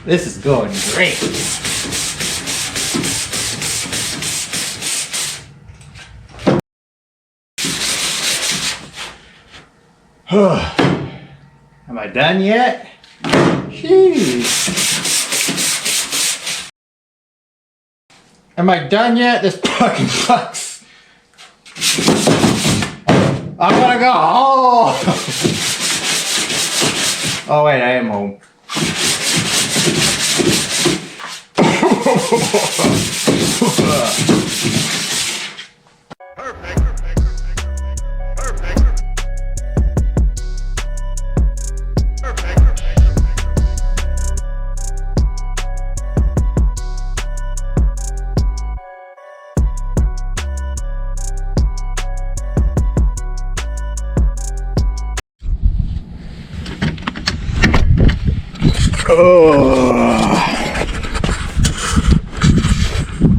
This is going great. Am I done yet? Jeez. Am I done yet? This fucking sucks. I'm gonna go. Oh wait, I am home.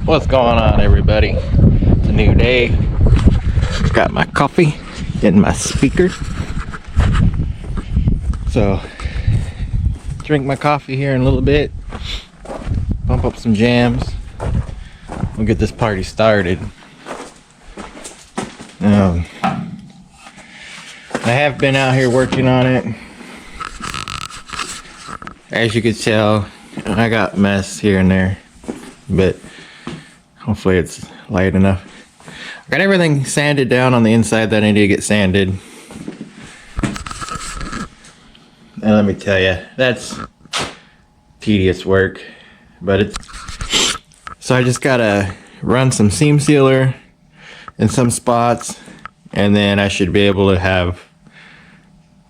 What's going on, everybody? It's a new day. Got my coffee, getting my speaker. So, drink my coffee here in a little bit. Bump up some jams. We'll get this party started. I have been out here working on it. As you can tell, I got mess here and there, but hopefully it's light enough. I got everything sanded down on the inside that I need to get sanded. And let me tell you, that's tedious work, but it's... So I just gotta run some seam sealer in some spots, and then I should be able to have,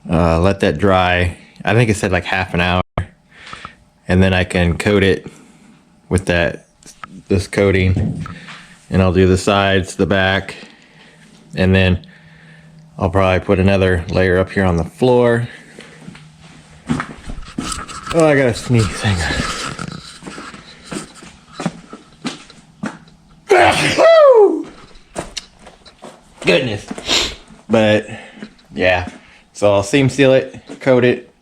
let that dry. I think it said like half an hour. And then I can coat it with this coating, and I'll do the sides, the back, and then I'll probably put another layer up here on the floor. Oh, I gotta sneeze. Hang on. Goodness. But yeah, so I'll seam seal it, coat it,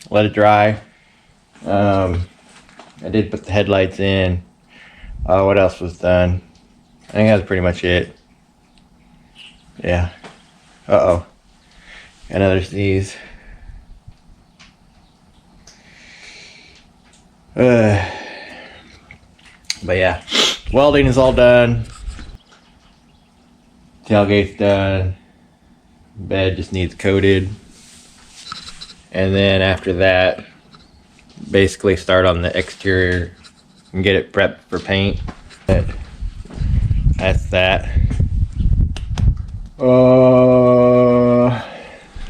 let it dry. I did put the headlights in. What else was done? I think that's pretty much it. Yeah. Uh-oh. Another sneeze. But yeah, welding is all done. Tailgate's done. Bed just needs coated. And then after that, basically start on the exterior and get it prepped for paint. That's that.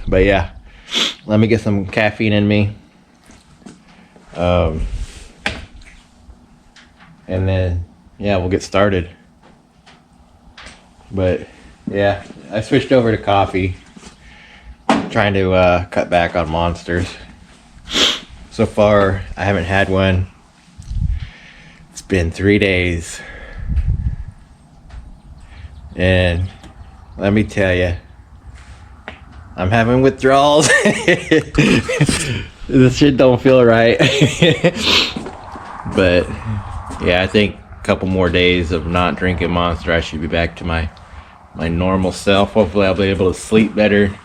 But yeah, let me get some caffeine in me. And then yeah, we'll get started. But yeah, I switched over to coffee, trying to cut back on Monsters. So far, I haven't had one. It's been 3 days. And let me tell you, I'm having withdrawals. This shit don't feel right. But yeah, I think a couple more days of not drinking Monster, I should be back to my normal self. Hopefully I'll be able to sleep better.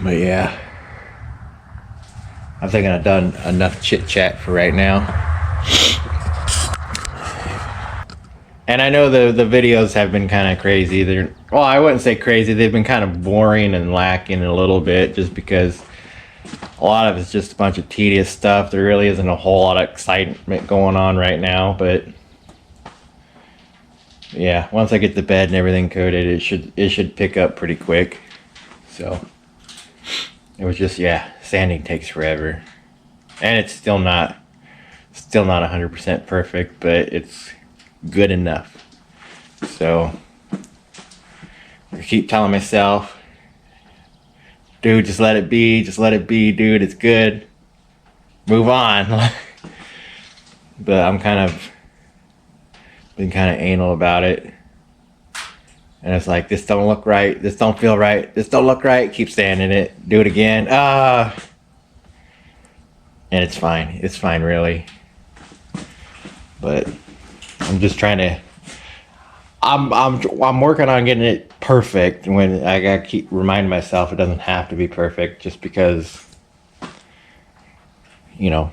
But yeah, I'm thinking I've done enough chit chat for right now. And I know the videos have been kind of crazy. Well, I wouldn't say crazy. They've been kind of boring and lacking a little bit, just because a lot of it's just a bunch of tedious stuff. There really isn't a whole lot of excitement going on right now. But yeah, once I get the bed and everything coated, it should pick up pretty quick. So it was just, yeah, sanding takes forever, and it's still not 100% perfect, but it's good enough. So I keep telling myself, dude, just let it be, dude, it's good, move on. But I'm been kind of anal about it. And it's like, this don't look right. This don't feel right. This don't look right. Keep sanding it. Do it again. And it's fine. It's fine, really. But I'm just trying to. I'm working on getting it perfect. When I gotta keep reminding myself it doesn't have to be perfect, just because, you know,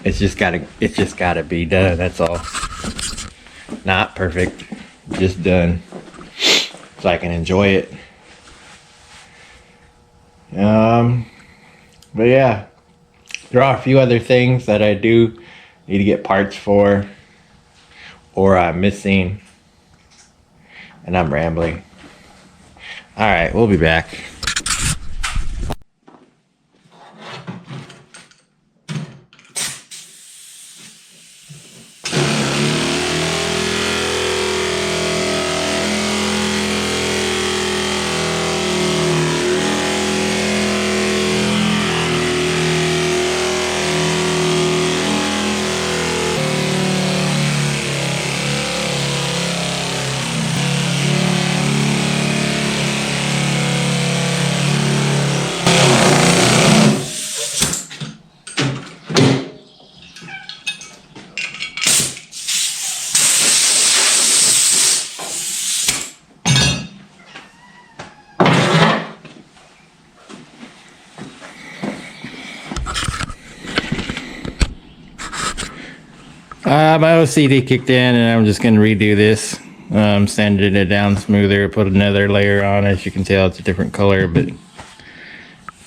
it's just gotta be done. That's all. Not perfect, just done, so I can enjoy it. But yeah, there are a few other things that I do need to get parts for, or I'm missing, and I'm rambling. All right, we'll be back. My OCD kicked in, and I'm just going to redo this. Sanded it down smoother, put another layer on. As you can tell, it's a different color, but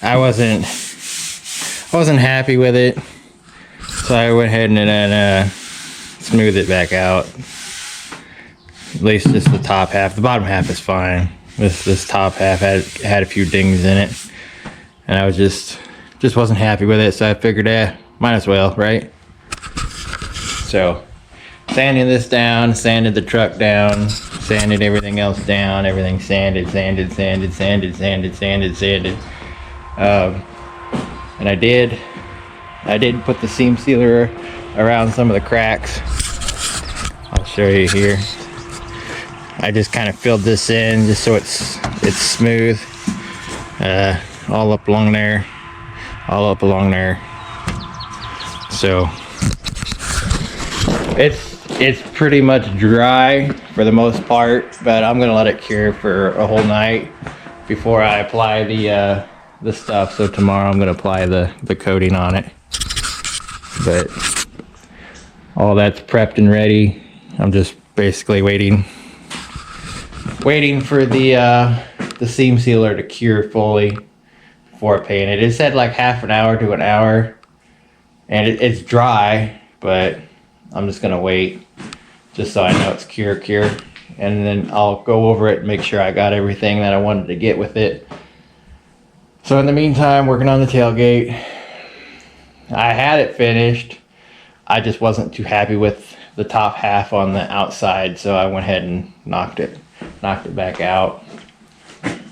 I wasn't happy with it, so I went ahead and smoothed it back out. At least just the top half. The bottom half is fine. This top half had a few dings in it, and I was just wasn't happy with it. So I figured, might as well, right? So, sanding this down, sanded the truck down, sanded everything else down, everything sanded. And I did put the seam sealer around some of the cracks. I'll show you here. I just kind of filled this in just so it's smooth, all up along there. So it's pretty much dry for the most part, but I'm gonna let it cure for a whole night before I apply the stuff. So tomorrow I'm gonna apply the coating on it. But all that's prepped and ready. I'm just basically waiting for the seam sealer to cure fully before I paint it. It said like half an hour to an hour, and it's dry, but I'm just gonna wait just so I know it's cure, and then I'll go over it and make sure I got everything that I wanted to get with it. So in the meantime, working on the tailgate. I had it finished. I just wasn't too happy with the top half on the outside, so I went ahead and knocked it back out.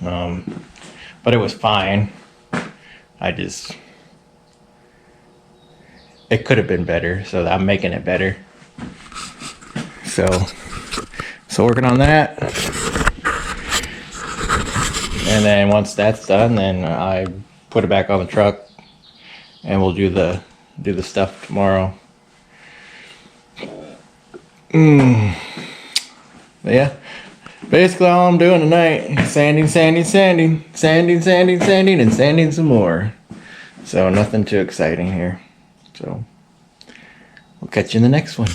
But it was fine. It could have been better, so I'm making it better. So working on that. And then once that's done, then I put it back on the truck, and we'll do the stuff tomorrow. But yeah, basically all I'm doing tonight, sanding, and sanding some more. So nothing too exciting here. So we'll catch you in the next one.